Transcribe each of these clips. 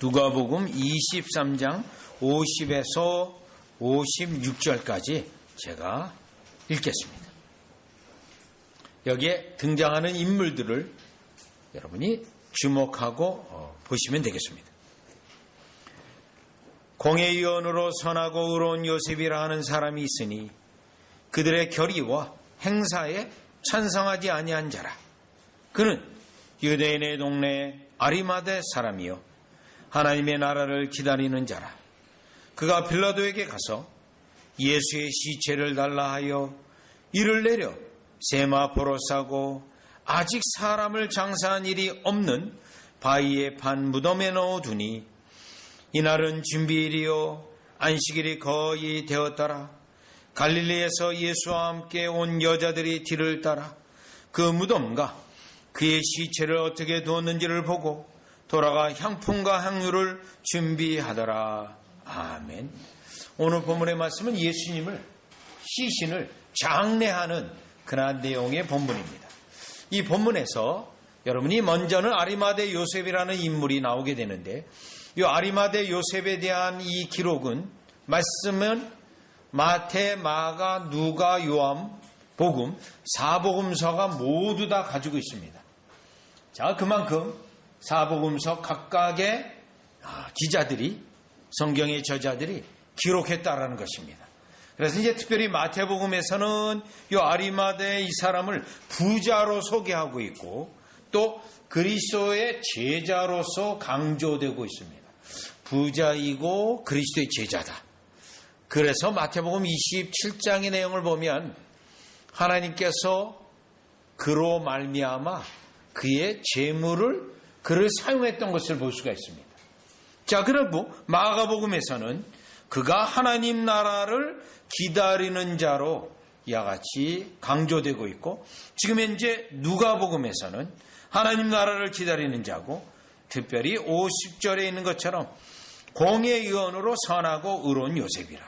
누가복음 23장 50에서 56절까지 제가 읽겠습니다. 여기에 등장하는 인물들을 여러분이 주목하고 보시면 되겠습니다. 공회의원으로 선하고 의로운 요셉이라 하는 사람이 있으니 그들의 결의와 행사에 찬성하지 아니한 자라. 그는 유대인의 동네 아리마대 사람이요 하나님의 나라를 기다리는 자라. 그가 빌라도에게 가서 예수의 시체를 달라 하여 이를 내려 세마포로 싸고 아직 사람을 장사한 일이 없는 바위에 판 무덤에 넣어두니 이날은 준비일이요 안식일이 거의 되었더라. 갈릴리에서 예수와 함께 온 여자들이 뒤를 따라 그 무덤과 그의 시체를 어떻게 두었는지를 보고 돌아가 향품과 향유를 준비하더라. 아멘. 오늘 본문의 말씀은 예수님을 시신을 장례하는 그러한 내용의 본문입니다. 이 본문에서 여러분이 먼저는 아리마대 요셉이라는 인물이 나오게 되는데 이 아리마대 요셉에 대한 이 기록은 말씀은 마태, 마가, 누가, 요한, 복음, 사복음서가 모두 다 가지고 있습니다. 자, 그만큼 사복음서 각각의 기자들이 성경의 저자들이 기록했다라는 것입니다. 그래서 이제 특별히 마태복음에서는 이 아리마대 이 사람을 부자로 소개하고 있고 또 그리스도의 제자로서 강조되고 있습니다. 부자이고 그리스도의 제자다. 그래서 마태복음 27장의 내용을 보면 하나님께서 그로 말미암아 그의 재물을 그를 사용했던 것을 볼 수가 있습니다. 자, 그리고 마가복음에서는 그가 하나님 나라를 기다리는 자로 이와 같이 강조되고 있고 지금 현재 누가복음에서는 하나님 나라를 기다리는 자고 특별히 50절에 있는 것처럼 공회의원으로 선하고 의로운 요셉이라.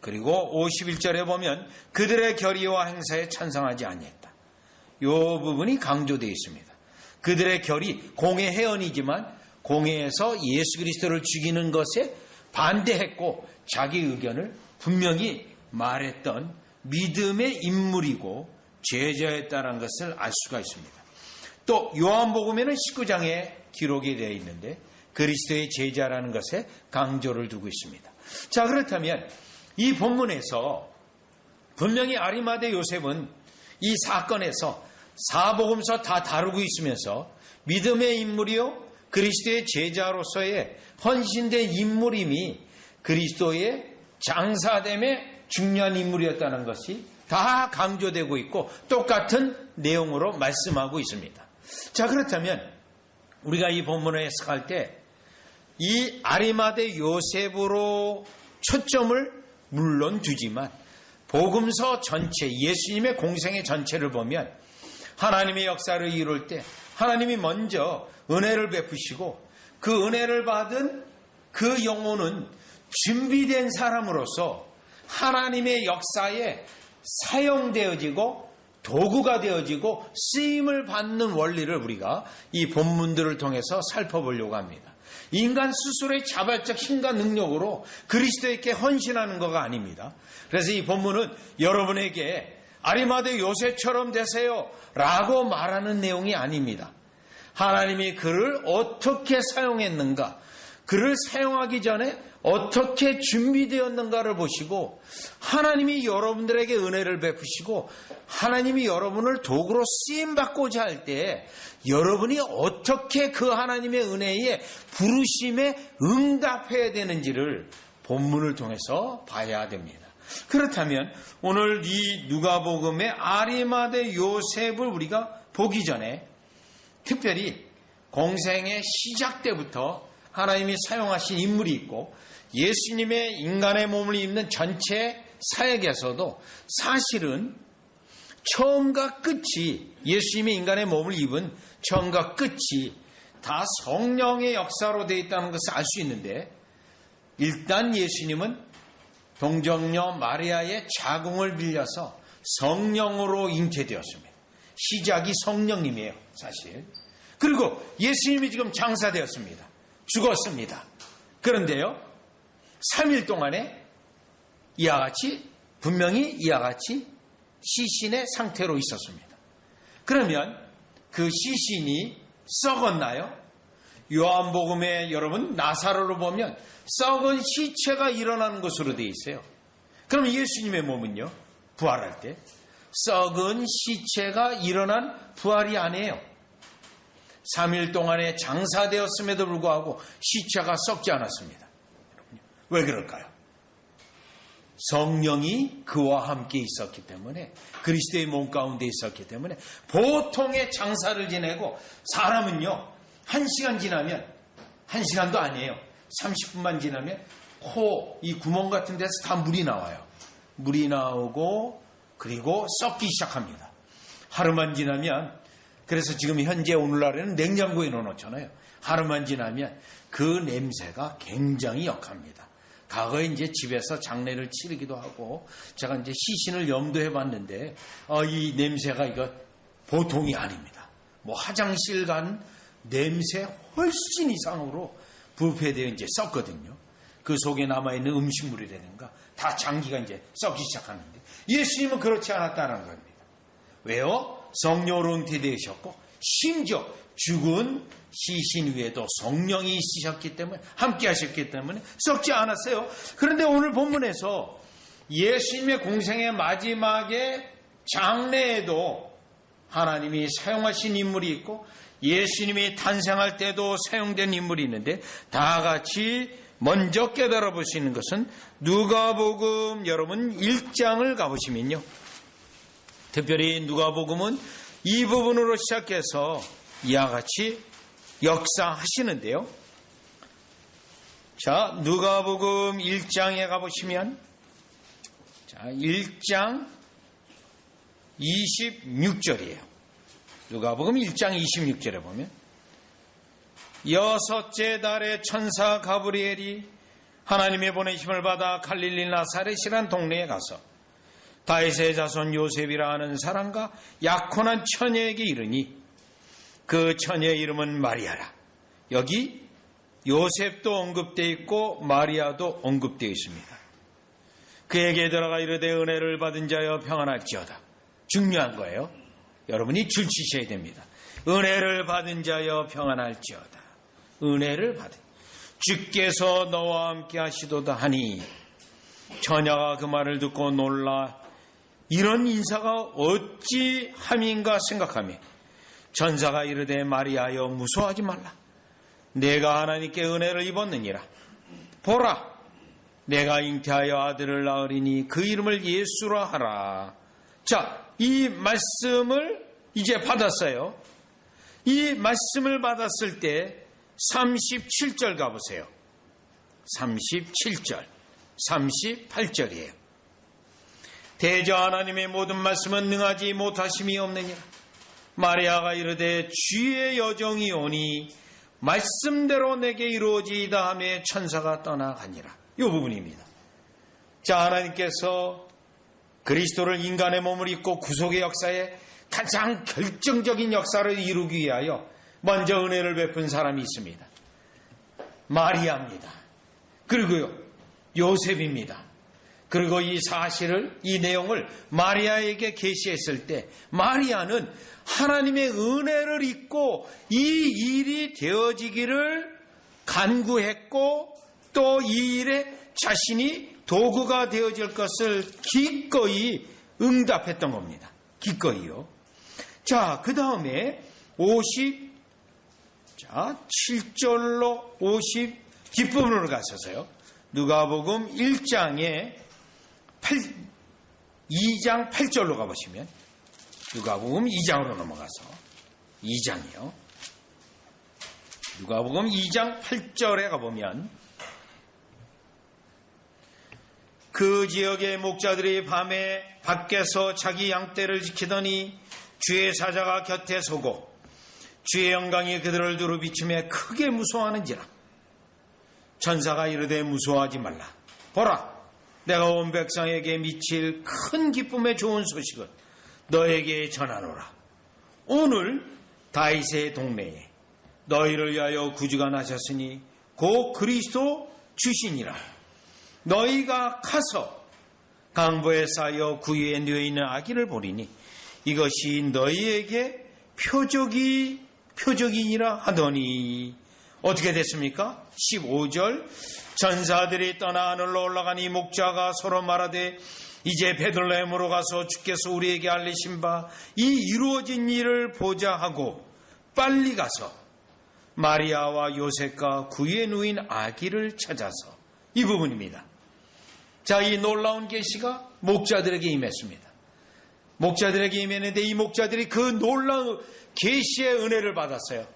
그리고 51절에 보면 그들의 결의와 행사에 찬성하지 아니했다. 이 부분이 강조되어 있습니다. 그들의 결의, 공회회원이지만 공회에서 예수 그리스도를 죽이는 것에 반대했고 자기 의견을 분명히 말했던 믿음의 인물이고 제자였다는 것을 알 수가 있습니다. 또 요한복음에는 19장에 기록이 되어 있는데 그리스도의 제자라는 것에 강조를 두고 있습니다. 자, 그렇다면 이 본문에서 분명히 아리마대 요셉은 이 사건에서 사복음서 다 다루고 있으면서 믿음의 인물이요 그리스도의 제자로서의 헌신된 인물임이 그리스도의 장사됨의 중요한 인물이었다는 것이 다 강조되고 있고 똑같은 내용으로 말씀하고 있습니다. 자, 그렇다면 우리가 이 본문을 해석할 때 이 아리마대 요셉으로 초점을 물론 두지만 복음서 전체 예수님의 공생의 전체를 보면 하나님의 역사를 이룰 때 하나님이 먼저 은혜를 베푸시고 그 은혜를 받은 그 영혼은 준비된 사람으로서 하나님의 역사에 사용되어지고 도구가 되어지고 쓰임을 받는 원리를 우리가 이 본문들을 통해서 살펴보려고 합니다. 인간 스스로의 자발적 힘과 능력으로 그리스도에게 헌신하는 것가 아닙니다. 그래서 이 본문은 여러분에게 아리마대 요셉처럼 되세요 라고 말하는 내용이 아닙니다. 하나님이 그를 어떻게 사용했는가, 그를 사용하기 전에 어떻게 준비되었는가를 보시고 하나님이 여러분들에게 은혜를 베푸시고 하나님이 여러분을 도구로 쓰임받고자 할 때 여러분이 어떻게 그 하나님의 은혜에 부르심에 응답해야 되는지를 본문을 통해서 봐야 됩니다. 그렇다면 오늘 이 누가복음의 아리마대 요셉을 우리가 보기 전에 특별히 공생의 시작 때부터 하나님이 사용하신 인물이 있고 예수님의 인간의 몸을 입는 전체 사역에서도 사실은 처음과 끝이 예수님의 인간의 몸을 입은 처음과 끝이 다 성령의 역사로 되어 있다는 것을 알 수 있는데 일단 예수님은 동정녀 마리아의 자궁을 빌려서 성령으로 잉태되었습니다. 시작이 성령님이에요, 사실. 그리고 예수님이 지금 장사되었습니다. 죽었습니다. 그런데요, 3일 동안에 분명히 이와 같이 시신의 상태로 있었습니다. 그러면 그 시신이 썩었나요? 요한복음에 여러분 나사로를 보면 썩은 시체가 일어나는 것으로 되어 있어요. 그럼 예수님의 몸은요, 부활할 때 썩은 시체가 일어난 부활이 아니에요. 3일 동안에 장사되었음에도 불구하고 시체가 썩지 않았습니다. 왜 그럴까요? 성령이 그와 함께 있었기 때문에, 그리스도의 몸 가운데 있었기 때문에. 보통의 장사를 지내고 사람은요, 1시간 지나면, 1시간도 아니에요, 30분만 지나면 이 구멍 같은 데서 다 물이 나와요. 물이 나오고 그리고 썩기 시작합니다. 하루만 지나면, 그래서 지금 현재 오늘날에는 냉장고에 넣어놓잖아요. 하루만 지나면 그 냄새가 굉장히 역합니다. 과거에 이제 집에서 장례를 치르기도 하고 제가 이제 시신을 염도해 봤는데 이 냄새가 이거 보통이 아닙니다. 뭐 화장실 간 냄새 훨씬 이상으로 부패되어 이제 썩거든요. 그 속에 남아있는 음식물이라든가 다 장기가 이제 썩기 시작하는데, 예수님은 그렇지 않았다는 겁니다. 왜요? 성령으로 잉태되셨고 심지어 죽은 시신 위에도 성령이 있으셨기 때문에, 함께 하셨기 때문에 썩지 않았어요. 그런데 오늘 본문에서 예수님의 공생의 마지막에 장례에도 하나님이 사용하신 인물이 있고 예수님이 탄생할 때도 사용된 인물이 있는데, 다 같이 먼저 깨달아 볼 수 있는 것은 누가복음 여러분 1장을 가보시면요, 특별히 누가복음은 이 부분으로 시작해서 이와 같이 역사하시는데요. 자, 누가복음 1장에 가보시면, 자, 1장 26절이에요. 누가복음 1장 26절에 보면, 여섯째 달에 천사 가브리엘이 하나님의 보내심을 받아 갈릴리 나사렛이란 동네에 가서 다윗의 자손 요셉이라 하는 사람과 약혼한 처녀에게 이르니, 그 처녀의 이름은 마리아라. 여기 요셉도 언급되어 있고 마리아도 언급되어 있습니다. 그에게 들어가 이르되 은혜를 받은 자여 평안할지어다. 중요한 거예요. 여러분이 줄치셔야 됩니다. 은혜를 받은 자여 평안할지어다. 은혜를 받은, 주께서 너와 함께 하시도다 하니, 처녀가 그 말을 듣고 놀라 이런 인사가 어찌 함인가 생각하며 천사가 이르되 마리아여 무서워하지 말라. 내가 하나님께 은혜를 입었느니라. 보라, 내가 잉태하여 아들을 낳으리니 그 이름을 예수라 하라. 자, 이 말씀을 이제 받았어요. 이 말씀을 받았을 때 37절 가보세요. 37절, 38절이에요. 대저 하나님의 모든 말씀은 능하지 못하심이 없느니라. 마리아가 이르되 주의 여정이 오니 말씀대로 내게 이루어지이다 하며 천사가 떠나가니라. 이 부분입니다. 자, 하나님께서 그리스도를 인간의 몸을 입고 구속의 역사에 가장 결정적인 역사를 이루기 위하여 먼저 은혜를 베푼 사람이 있습니다. 마리아입니다. 그리고요, 요셉입니다. 그리고 이 사실을, 이 내용을 마리아에게 계시했을 때 마리아는 하나님의 은혜를 입고 이 일이 되어지기를 간구했고, 또 이 일에 자신이 도구가 되어질 것을 기꺼이 응답했던 겁니다. 기꺼이요. 자, 그 다음에 7절로 50 뒷부분으로 가셔서요, 누가복음 1장에 2장 8절로 가보시면, 누가복음 2장으로 넘어가서 2장이요. 누가복음 2장 8절에 가보면, 그 지역의 목자들이 밤에 밖에서 자기 양떼를 지키더니 주의 사자가 곁에 서고 주의 영광이 그들을 두루 비추며 크게 무서워하는지라. 천사가 이르되 무서워하지 말라. 보라, 내가 온 백성에게 미칠 큰 기쁨의 좋은 소식을 너에게 전하노라. 오늘 다윗의 동네에 너희를 위하여 구주가 나셨으니 곧 그리스도 주시니라. 너희가 가서 강보에 쌓여 구유에 누워있는 아기를 보리니 이것이 너희에게 표적이니라 하더니 어떻게 됐습니까? 15절 전사들이 떠나 하늘로 올라가니 목자가 서로 말하되 이제 베들레헴으로 가서 주께서 우리에게 알리신 바 이 이루어진 일을 보자 하고 빨리 가서 마리아와 요셉과 구유에 누인 아기를 찾아서 이 부분입니다. 자, 이 놀라운 계시가 목자들에게 임했습니다. 목자들에게 임했는데 이 목자들이 그 놀라운 계시의 은혜를 받았어요.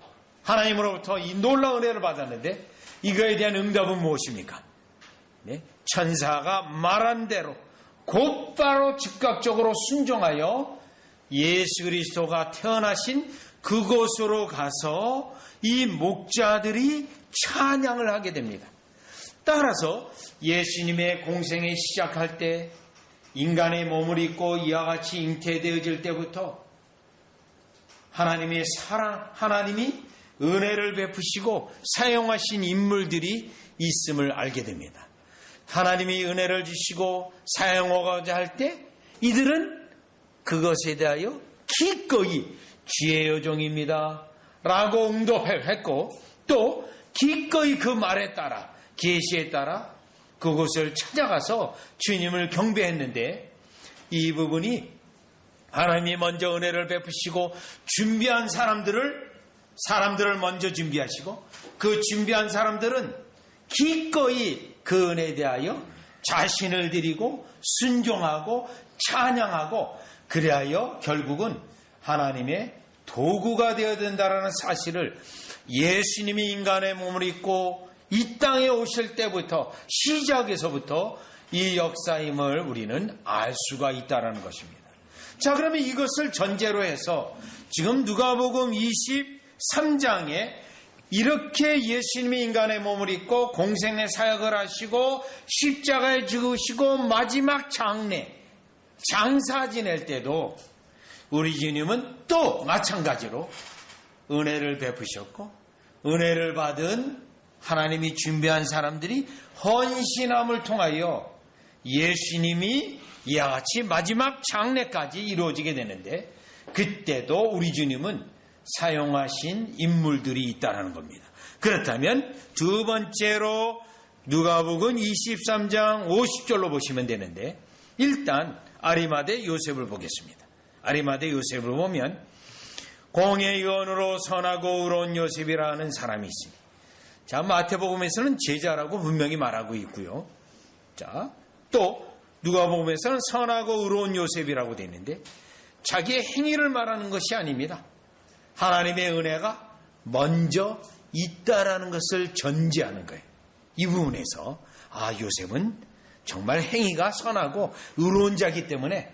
하나님으로부터 이 놀라운 은혜를 받았는데 이거에 대한 응답은 무엇입니까? 네? 천사가 말한 대로 곧바로 즉각적으로 순종하여 예수 그리스도가 태어나신 그곳으로 가서 이 목자들이 찬양을 하게 됩니다. 따라서 예수님의 공생을 시작할 때 인간의 몸을 입고 이와 같이 잉태되어질 때부터 하나님이 은혜를 베푸시고 사용하신 인물들이 있음을 알게 됩니다. 하나님이 은혜를 주시고 사용하고자 할 때 이들은 그것에 대하여 기꺼이 주의 여종입니다 라고 응답했고 또 기꺼이 그 말에 따라 계시에 따라 그곳을 찾아가서 주님을 경배했는데 이 부분이 하나님이 먼저 은혜를 베푸시고 준비한 사람들을 먼저 준비하시고 그 준비한 사람들은 기꺼이 그 은혜에 대하여 자신을 드리고 순종하고 찬양하고 그리하여 결국은 하나님의 도구가 되어야 된다는 사실을 예수님이 인간의 몸을 입고 이 땅에 오실 때부터 시작에서부터 이 역사임을 우리는 알 수가 있다는 것입니다. 자, 그러면 이것을 전제로 해서 지금 누가복음 23장에 이렇게 예수님이 인간의 몸을 입고 공생의 사역을 하시고 십자가에 죽으시고 마지막 장사 지낼 때도 우리 주님은 또 마찬가지로 은혜를 베푸셨고 은혜를 받은 하나님이 준비한 사람들이 헌신함을 통하여 예수님이 이와 같이 마지막 장례까지 이루어지게 되는데 그때도 우리 주님은 사용하신 인물들이 있다는 겁니다. 그렇다면 두 번째로 누가복음 23장 50절로 보시면 되는데 일단 아리마대 요셉을 보겠습니다. 아리마대 요셉을 보면 공의 의원으로 선하고 의로운 요셉이라는 사람이 있습니다. 자, 마태복음에서는 제자라고 분명히 말하고 있고요. 자, 또 누가복음에서는 선하고 의로운 요셉이라고 되어 있는데 자기의 행위를 말하는 것이 아닙니다. 하나님의 은혜가 먼저 있다라는 것을 전제하는 거예요. 이 부분에서 요셉은 정말 행위가 선하고 의로운 자이기 때문에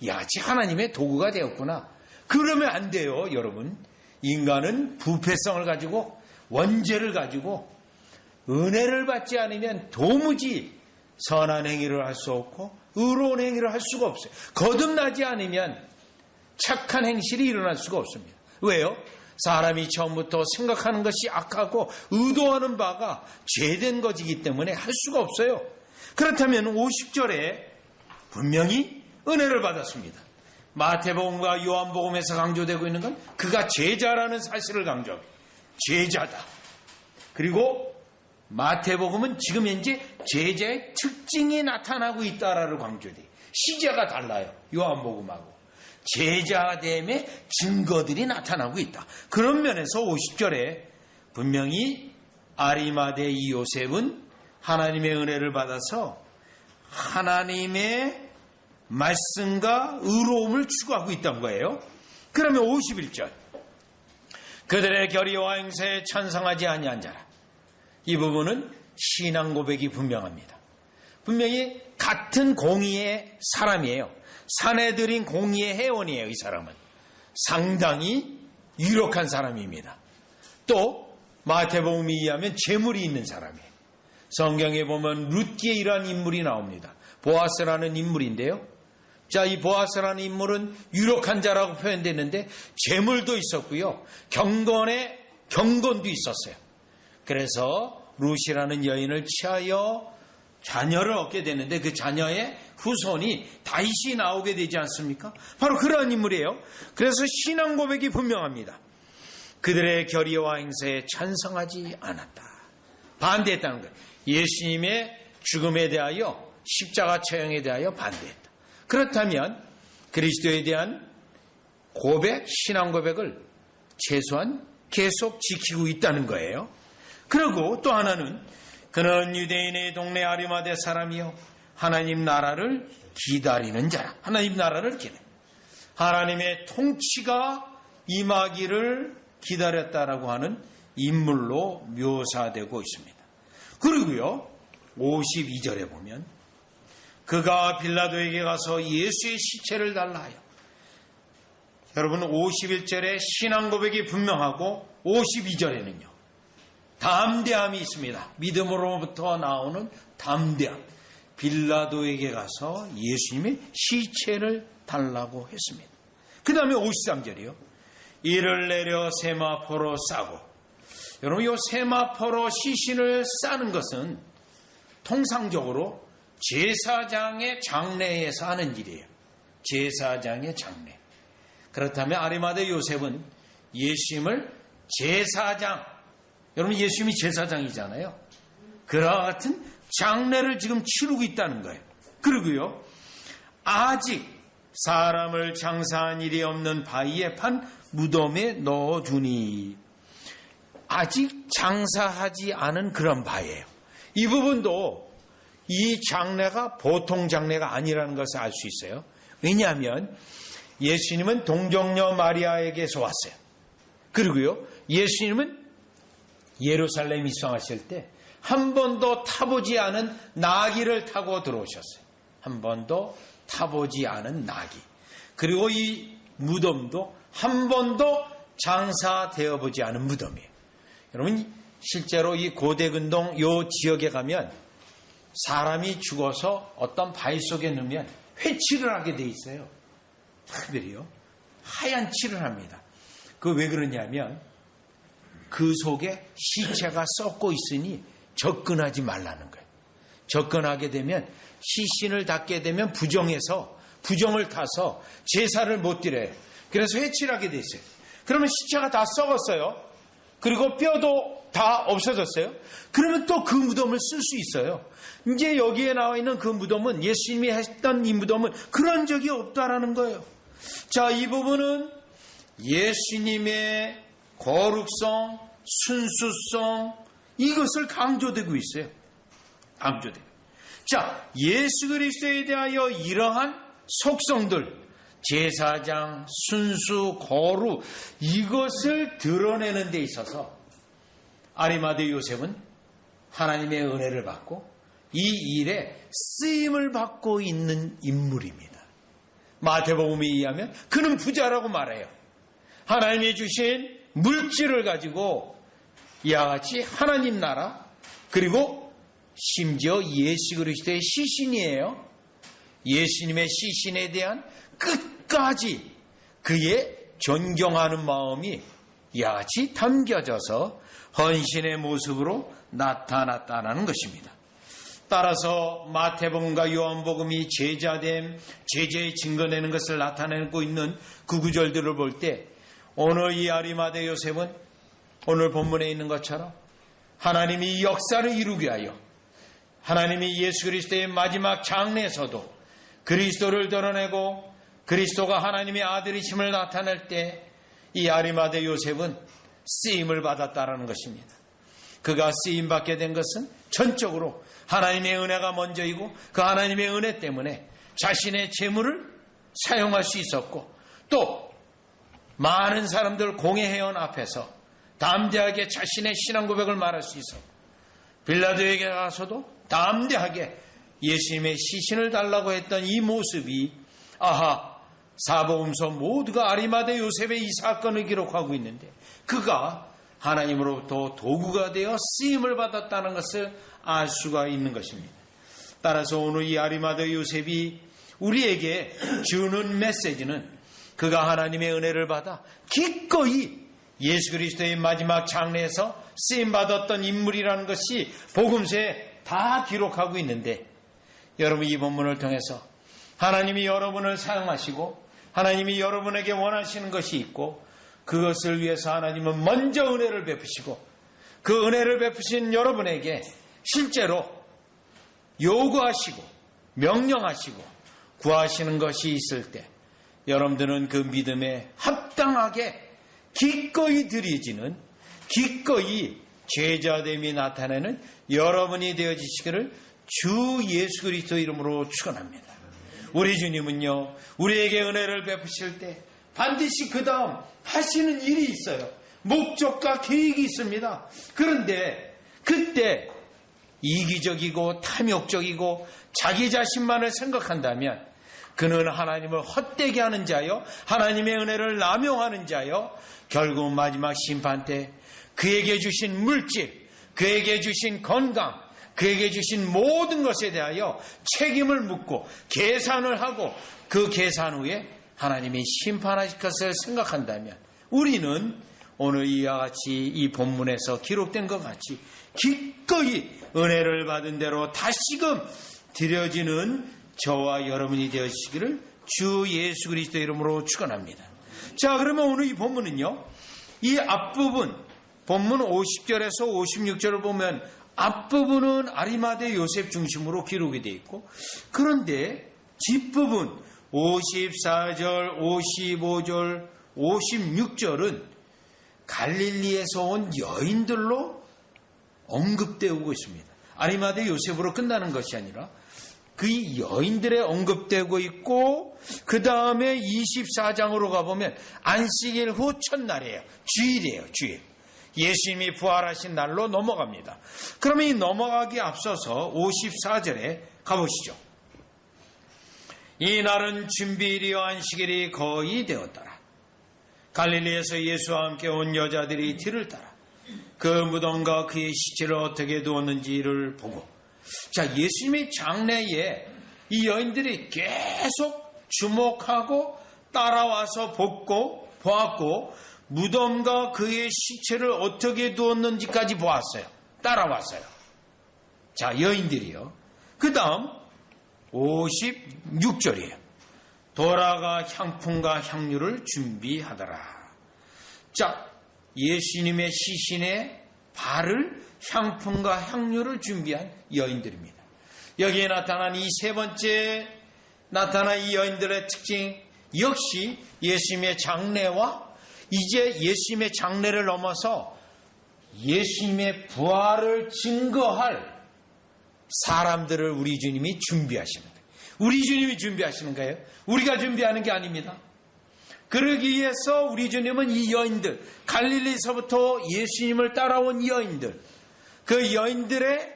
야지 하나님의 도구가 되었구나. 그러면 안 돼요, 여러분. 인간은 부패성을 가지고 원죄를 가지고 은혜를 받지 않으면 도무지 선한 행위를 할 수 없고 의로운 행위를 할 수가 없어요. 거듭나지 않으면 착한 행실이 일어날 수가 없습니다. 왜요? 사람이 처음부터 생각하는 것이 악하고 의도하는 바가 죄된 것이기 때문에 할 수가 없어요. 그렇다면 50절에 분명히 은혜를 받았습니다. 마태복음과 요한복음에서 강조되고 있는 건 그가 제자라는 사실을 강조합니다. 제자다. 그리고 마태복음은 지금 현재 제자의 특징이 나타나고 있다라고 강조돼요. 시제가 달라요. 요한복음하고. 제자됨의 증거들이 나타나고 있다. 그런 면에서 50절에 분명히 아리마대 이 요셉은 하나님의 은혜를 받아서 하나님의 말씀과 의로움을 추구하고 있던 거예요. 그러면 51절 그들의 결의와 행세에 찬성하지 아니한 자라. 이 부분은 신앙 고백이 분명합니다. 분명히 같은 공의의 사람이에요. 사내들인 공의의 회원이에요. 이 사람은 상당히 유력한 사람입니다. 또 마태복음에 의하면 재물이 있는 사람이에요. 성경에 보면 룻기에 이러한 인물이 나옵니다. 보아스라는 인물인데요. 자, 이 보아스라는 인물은 유력한 자라고 표현되는데 재물도 있었고요. 경건도 있었어요. 그래서 루시라는 여인을 취하여 자녀를 얻게 되는데 그 자녀의 후손이 다윗이 나오게 되지 않습니까? 바로 그러한 인물이에요. 그래서 신앙 고백이 분명합니다. 그들의 결의와 행세에 찬성하지 않았다. 반대했다는 거예요. 예수님의 죽음에 대하여, 십자가 처형에 대하여 반대했다. 그렇다면 그리스도에 대한 고백, 신앙 고백을 최소한 계속 지키고 있다는 거예요. 그리고 또 하나는 그는 유대인의 동네 아리마대 사람이요 하나님 나라를 기다리는 자라. 하나님 나라를 기다려. 하나님의 통치가 임하기를 기다렸다라고 하는 인물로 묘사되고 있습니다. 그리고요 52절에 보면 그가 빌라도에게 가서 예수의 시체를 달라 하여. 여러분 51절에 신앙 고백이 분명하고 52절에는요 담대함이 있습니다. 믿음으로부터 나오는 담대함. 빌라도에게 가서 예수님의 시체를 달라고 했습니다. 그 다음에 53절이요. 이를 내려 세마포로 싸고. 여러분 이 세마포로 시신을 싸는 것은 통상적으로 제사장의 장례에서 하는 일이에요. 제사장의 장례. 그렇다면 아리마대 요셉은 예수님을 제사장, 여러분 예수님이 제사장이잖아요. 그와 같은 장례를 지금 치르고 있다는 거예요. 그리고요 아직 사람을 장사한 일이 없는 바위에 판 무덤에 넣어두니. 아직 장사하지 않은 그런 바예요. 이 부분도 이 장례가 보통 장례가 아니라는 것을 알 수 있어요. 왜냐하면 예수님은 동정녀 마리아에게서 왔어요. 그리고요 예수님은 예루살렘 입성하실 때 한 번도 타보지 않은 나귀를 타고 들어오셨어요. 한 번도 타보지 않은 나귀. 그리고 이 무덤도 한 번도 장사되어 보지 않은 무덤이에요. 여러분 실제로 이 고대근동 요 지역에 가면 사람이 죽어서 어떤 바위 속에 넣으면 회칠을 하게 돼 있어요. 특별히요 하얀 칠을 합니다. 그 왜 그러냐면 그 속에 시체가 썩고 있으니 접근하지 말라는 거예요. 접근하게 되면 시신을 닦게 되면 부정을 타서 제사를 못 드려요. 그래서 회칠하게 돼 있어요. 그러면 시체가 다 썩었어요. 그리고 뼈도 다 없어졌어요. 그러면 또 그 무덤을 쓸 수 있어요. 이제 여기에 나와 있는 그 무덤은 예수님이 했던 이 무덤은 그런 적이 없다라는 거예요. 자, 이 부분은 예수님의 거룩성, 순수성 이것을 강조되고 있어요. 강조되고. 자, 예수 그리스도에 대하여 이러한 속성들, 제사장, 순수, 거룩 이것을 드러내는 데 있어서 아리마대 요셉은 하나님의 은혜를 받고 이 일에 쓰임을 받고 있는 인물입니다. 마태복음에 의하면 그는 부자라고 말해요. 하나님이 주신 물질을 가지고 이와 같이 하나님 나라 그리고 심지어 예수 그리스도의 시신이에요. 예수님의 시신에 대한 끝까지 그의 존경하는 마음이 이와 같이 담겨져서 헌신의 모습으로 나타났다는 것입니다. 따라서 마태복음과 요한복음이 제자의 증거내는 것을 나타내고 있는 그 구절들을 볼 때 오늘 이 아리마대 요셉은 오늘 본문에 있는 것처럼 하나님이 역사를 이루게 하여 하나님이 예수 그리스도의 마지막 장례에서도 그리스도를 드러내고 그리스도가 하나님의 아들이심을 나타낼 때 이 아리마대 요셉은 쓰임을 받았다라는 것입니다. 그가 쓰임받게 된 것은 전적으로 하나님의 은혜가 먼저이고 그 하나님의 은혜 때문에 자신의 재물을 사용할 수 있었고 또 많은 사람들 공회회원 앞에서 담대하게 자신의 신앙 고백을 말할 수 있었고 빌라도에게 가서도 담대하게 예수님의 시신을 달라고 했던 이 모습이 사복음서 모두가 아리마대 요셉의 이 사건을 기록하고 있는데 그가 하나님으로부터 도구가 되어 쓰임을 받았다는 것을 알 수가 있는 것입니다. 따라서 오늘 이 아리마대 요셉이 우리에게 주는 메시지는 그가 하나님의 은혜를 받아 기꺼이 예수 그리스도의 마지막 장례에서 쓰임받았던 인물이라는 것이 복음서에 다 기록하고 있는데, 여러분 이 본문을 통해서 하나님이 여러분을 사용하시고 하나님이 여러분에게 원하시는 것이 있고, 그것을 위해서 하나님은 먼저 은혜를 베푸시고, 그 은혜를 베푸신 여러분에게 실제로 요구하시고 명령하시고 구하시는 것이 있을 때, 여러분들은 그 믿음에 합당하게 기꺼이 드려지는, 기꺼이 제자됨이 나타내는 여러분이 되어지시기를 주 예수 그리스도 이름으로 축원합니다. 우리 주님은요, 우리에게 은혜를 베푸실 때 반드시 그 다음 하시는 일이 있어요. 목적과 계획이 있습니다. 그런데 그때 이기적이고 탐욕적이고 자기 자신만을 생각한다면 그는 하나님을 헛되게 하는 자요, 하나님의 은혜를 남용하는 자요, 결국 마지막 심판 때 그에게 주신 물질, 그에게 주신 건강, 그에게 주신 모든 것에 대하여 책임을 묻고 계산을 하고, 그 계산 후에 하나님이 심판하실 것을 생각한다면, 우리는 오늘 이와 같이 이 본문에서 기록된 것 같이 기꺼이 은혜를 받은 대로 다시금 드려지는 저와 여러분이 되시기를 주 예수 그리스도 이름으로 축원합니다. 자, 그러면 오늘 이 본문은요, 이 앞부분 본문 50절에서 56절을 보면 앞부분은 아리마대 요셉 중심으로 기록이 되어 있고, 그런데 뒷부분 54절, 55절, 56절은 갈릴리에서 온 여인들로 언급되고 있습니다. 아리마대 요셉으로 끝나는 것이 아니라 그 여인들의 언급되고 있고, 그 다음에 24장으로 가보면 안식일 후 첫날이에요. 주일이에요. 주일. 예수님이 부활하신 날로 넘어갑니다. 그러면 이 넘어가기에 앞서서 54절에 가보시죠. 이 날은 준비일이요 안식일이 거의 되었더라. 갈릴리에서 예수와 함께 온 여자들이 뒤를 따라 그 무덤과 그의 시체를 어떻게 두었는지를 보고, 자, 예수님의 장례에 이 여인들이 계속 주목하고 따라와서 보았고, 무덤과 그의 시체를 어떻게 두었는지까지 보았어요. 따라왔어요. 자, 여인들이요. 그 다음 56절이에요. 돌아가 향품과 향유를 준비하더라. 자, 예수님의 시신에 발을 향품과 향유를 준비한 여인들입니다. 여기에 나타난 이 세 번째 나타난 이 여인들의 특징 역시 예수님의 장례와 이제 예수님의 장례를 넘어서 예수님의 부활을 증거할 사람들을 우리 주님이 준비하시는 거예요. 우리 주님이 준비하시는 거예요. 우리가 준비하는 게 아닙니다. 그러기 위해서 우리 주님은 이 여인들, 갈릴리에서부터 예수님을 따라온 여인들, 그 여인들에게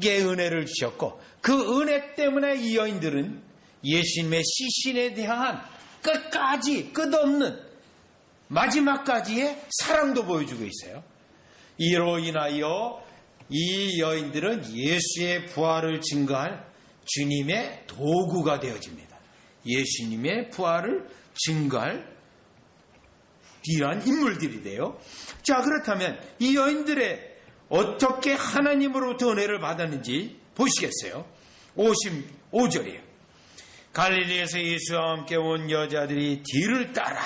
은혜를 주셨고, 그 은혜 때문에 이 여인들은 예수님의 시신에 대한 끝까지 끝없는 마지막까지의 사랑도 보여주고 있어요. 이로 인하여 이 여인들은 예수의 부활을 증거할 주님의 도구가 되어집니다. 예수님의 부활을 증거할 귀한 인물들이 돼요. 자, 그렇다면 이 여인들의 어떻게 하나님으로부터 은혜를 받았는지 보시겠어요? 55절이에요. 갈릴리에서 예수와 함께 온 여자들이 뒤를 따라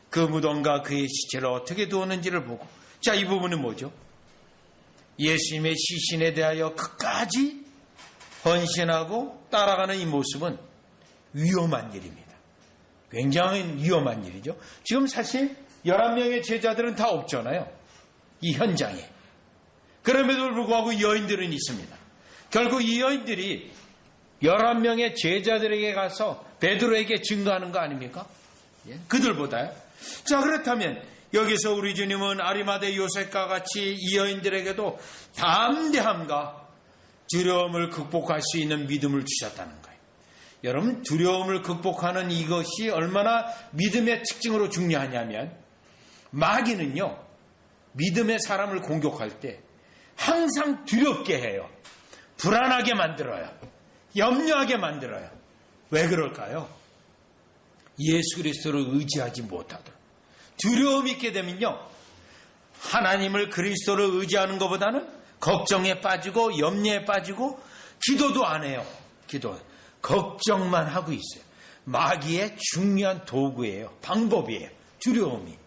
그 무덤과 그의 시체를 어떻게 두었는지를 보고, 자, 이 부분은 뭐죠? 예수님의 시신에 대하여 끝까지 헌신하고 따라가는 이 모습은 위험한 일입니다. 굉장히 위험한 일이죠. 지금 사실 11명의 제자들은 다 없잖아요. 이 현장에. 그럼에도 불구하고 여인들은 있습니다. 결국 이 여인들이 11명의 제자들에게 가서 베드로에게 증거하는 거 아닙니까? 그들보다요. 자, 그렇다면 여기서 우리 주님은 아리마대 요셉과 같이 이 여인들에게도 담대함과 두려움을 극복할 수 있는 믿음을 주셨다는 거예요. 여러분, 두려움을 극복하는 이것이 얼마나 믿음의 특징으로 중요하냐면, 마귀는요, 믿음의 사람을 공격할 때 항상 두렵게 해요. 불안하게 만들어요. 염려하게 만들어요. 왜 그럴까요? 예수 그리스도를 의지하지 못하도록, 두려움이 있게 되면요, 하나님을 그리스도를 의지하는 것보다는 걱정에 빠지고 염려에 빠지고 기도도 안 해요. 걱정만 하고 있어요. 마귀의 중요한 도구예요. 방법이에요. 두려움이요.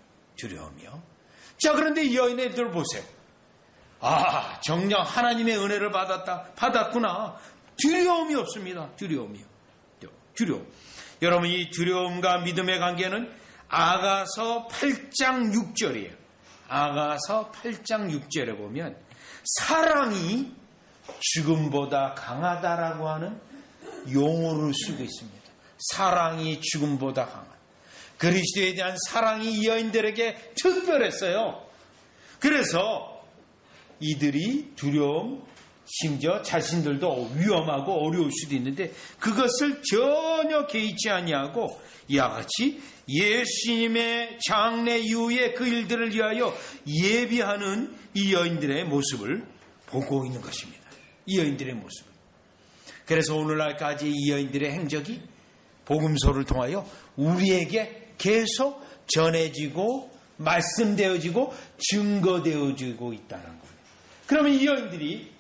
자, 그런데 이 여인애들 보세요. 정녕 하나님의 은혜를 받았구나. 두려움이 없습니다. 두려움. 여러분, 이 두려움과 믿음의 관계는 아가서 8장 6절이에요. 아가서 8장 6절에 보면 사랑이 죽음보다 강하다라고 하는 용어를 쓰고 있습니다. 사랑이 죽음보다 강하다. 그리스도에 대한 사랑이 이 여인들에게 특별했어요. 그래서 이들이 두려움, 심지어 자신들도 위험하고 어려울 수도 있는데 그것을 전혀 개의치 아니하고 이와 같이 예수님의 장례 이후에 그 일들을 위하여 예비하는 이 여인들의 모습을 보고 있는 것입니다. 이 여인들의 모습. 그래서 오늘날까지 이 여인들의 행적이 복음서를 통하여 우리에게 계속 전해지고 말씀되어지고 증거되어지고 있다는 거예요. 그러면 이 여인들이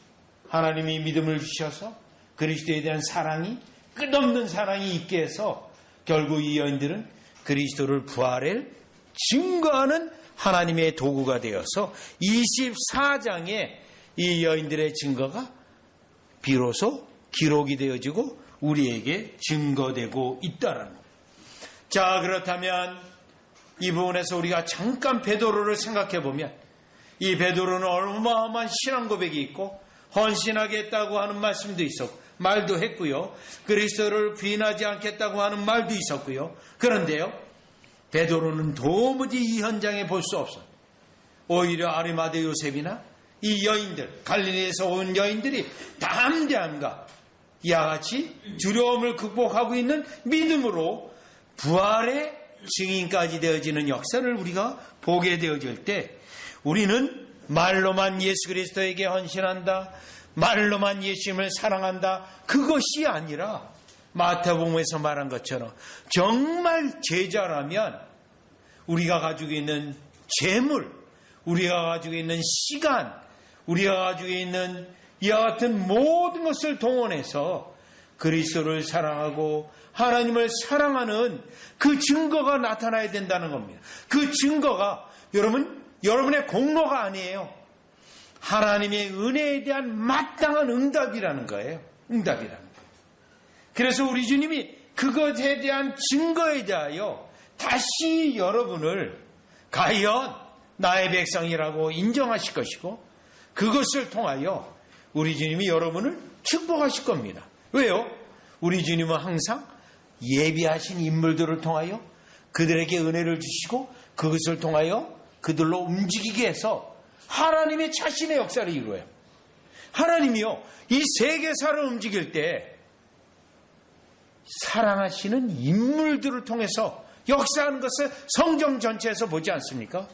하나님이 믿음을 주셔서 그리스도에 대한 사랑이 끝없는 사랑이 있게 해서 결국 이 여인들은 그리스도를 부활을 증거하는 하나님의 도구가 되어서 24장에 이 여인들의 증거가 비로소 기록이 되어지고 우리에게 증거되고 있다는 겁니다. 자, 그렇다면 이 부분에서 우리가 잠깐 베드로를 생각해 보면 이 베드로는 어마어마한 신앙 고백이 있고 헌신하겠다고 하는 말씀도 있었고 말도 했고요. 그리스도를 부인하지 않겠다고 하는 말도 있었고요. 그런데요, 베드로는 도무지 이 현장에 볼 수 없어요. 오히려 아리마대 요셉이나 이 여인들, 갈릴리에서 온 여인들이 담대함과 이와 같이 두려움을 극복하고 있는 믿음으로 부활의 증인까지 되어지는 역사를 우리가 보게 되어질 때 우리는 말로만 예수 그리스도에게 헌신한다, 말로만 예수님을 사랑한다, 그것이 아니라 마태복음에서 말한 것처럼 정말 제자라면 우리가 가지고 있는 재물, 우리가 가지고 있는 시간, 우리가 가지고 있는 이와 같은 모든 것을 동원해서 그리스도를 사랑하고 하나님을 사랑하는 그 증거가 나타나야 된다는 겁니다. 그 증거가 여러분의 공로가 아니에요. 하나님의 은혜에 대한 마땅한 응답이라는 거예요. 응답이라는 거예요. 그래서 우리 주님이 그것에 대한 증거에 대하여 다시 여러분을 과연 나의 백성이라고 인정하실 것이고 그것을 통하여 우리 주님이 여러분을 축복하실 겁니다. 왜요? 우리 주님은 항상 예비하신 인물들을 통하여 그들에게 은혜를 주시고 그것을 통하여 그들로 움직이게 해서 하나님의 자신의 역사를 이루어요. 하나님이요, 이 세계사를 움직일 때 사랑하시는 인물들을 통해서 역사하는 것을 성경 전체에서 보지 않습니까?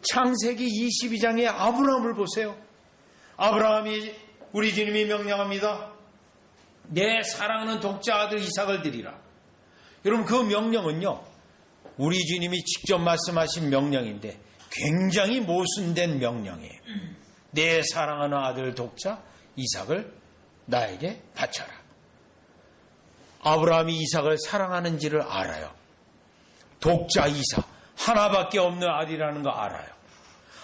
창세기 22장의 아브라함을 보세요. 아브라함이 우리 주님이 명령합니다. 내 사랑하는 독자 아들 이삭을 드리라. 여러분, 그 명령은요, 우리 주님이 직접 말씀하신 명령인데 굉장히 모순된 명령이에요. 내 사랑하는 아들 독자 이삭을 나에게 바쳐라. 아브라함이 이삭을 사랑하는지를 알아요. 독자 이삭, 하나밖에 없는 아들이라는 거 알아요.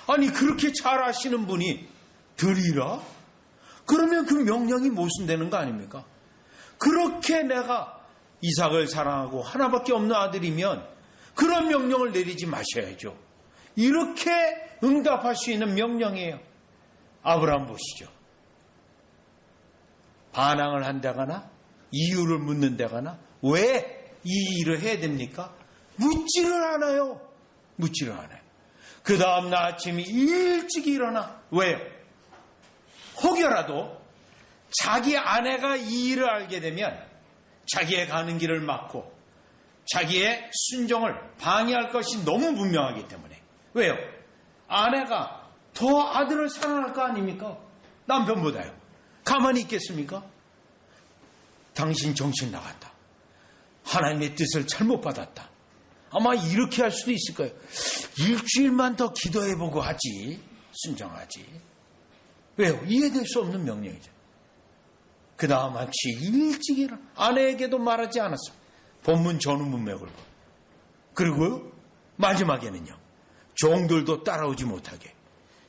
아니, 그렇게 잘 아시는 분이 드리라? 그러면 그 명령이 모순되는 거 아닙니까? 그렇게 내가 이삭을 사랑하고 하나밖에 없는 아들이면 그런 명령을 내리지 마셔야죠. 이렇게 응답할 수 있는 명령이에요. 아브라함 보시죠. 반항을 한다거나 이유를 묻는다거나 왜 이 일을 해야 됩니까? 묻지를 않아요. 그 다음 날 아침에 일찍 일어나. 왜요? 혹여라도 자기 아내가 이 일을 알게 되면 자기의 가는 길을 막고 자기의 순종을 방해할 것이 너무 분명하기 때문에. 왜요? 아내가 더 아들을 사랑할 거 아닙니까? 남편보다요. 가만히 있겠습니까? 당신 정신 나갔다. 하나님의 뜻을 잘못 받았다. 아마 이렇게 할 수도 있을 거예요. 일주일만 더 기도해보고 하지. 순종하지. 왜요? 이해될 수 없는 명령이죠. 그 다음 아치 일찍 일어나. 아내에게도 말하지 않았습니다. 본문 전후 문맥을. 그리고요, 마지막에는요, 종들도 따라오지 못하게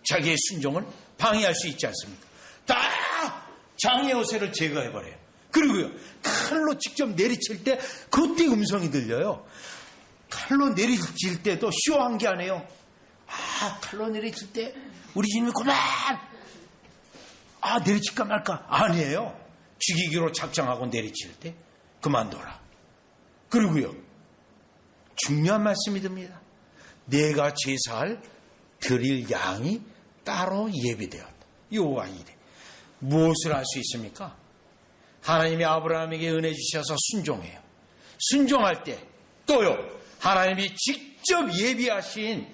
자기의 순종을 방해할 수 있지 않습니까? 다 장애 요새를 제거해버려요. 그리고요, 칼로 직접 내리칠 때 그때 음성이 들려요. 칼로 내리칠 때도 쇼한 게 아니에요. 칼로 내리칠 때 우리 주님이 그만! 내리칠까 말까? 아니에요. 죽이기로 작정하고 내리칠 때 그만둬라. 그리고요, 중요한 말씀이 듭니다. 내가 제사할 드릴 양이 따로 예비되었다. 여호와 이래. 무엇을 할 수 있습니까? 하나님이 아브라함에게 은혜 주셔서 순종해요. 순종할 때 또요, 하나님이 직접 예비하신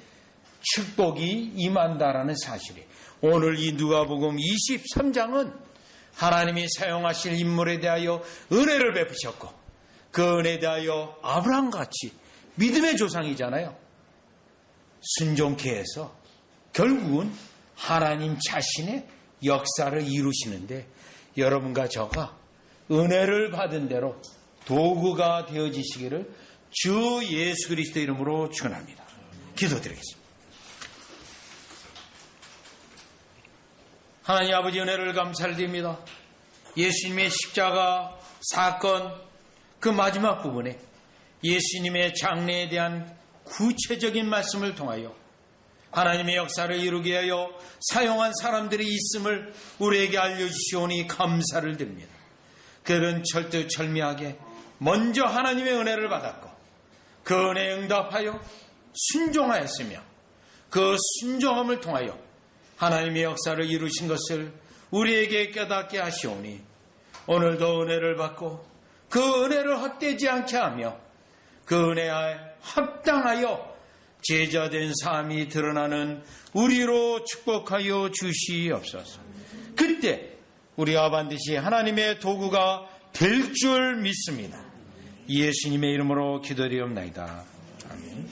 축복이 임한다라는 사실이에요. 오늘 이 누가복음 23장은 하나님이 사용하실 인물에 대하여 은혜를 베푸셨고, 그 은혜에 대하여 아브라함같이 믿음의 조상이잖아요. 순종케 해서 결국은 하나님 자신의 역사를 이루시는데, 여러분과 저가 은혜를 받은 대로 도구가 되어지시기를 주 예수 그리스도 이름으로 축원합니다. 기도드리겠습니다. 하나님 아버지, 은혜를 감사드립니다. 예수님의 십자가 사건 그 마지막 부분에 예수님의 장래에 대한 구체적인 말씀을 통하여 하나님의 역사를 이루게 하여 사용한 사람들이 있음을 우리에게 알려주시오니 감사를 드립니다. 그들은 철두철미하게 먼저 하나님의 은혜를 받았고, 그 은혜에 응답하여 순종하였으며, 그 순종함을 통하여 하나님의 역사를 이루신 것을 우리에게 깨닫게 하시오니, 오늘도 은혜를 받고 그 은혜를 헛되지 않게 하며 그 은혜에 합당하여 제자된 삶이 드러나는 우리로 축복하여 주시옵소서. 그때 우리가 반드시 하나님의 도구가 될 줄 믿습니다. 예수님의 이름으로 기도드리옵나이다. 아멘.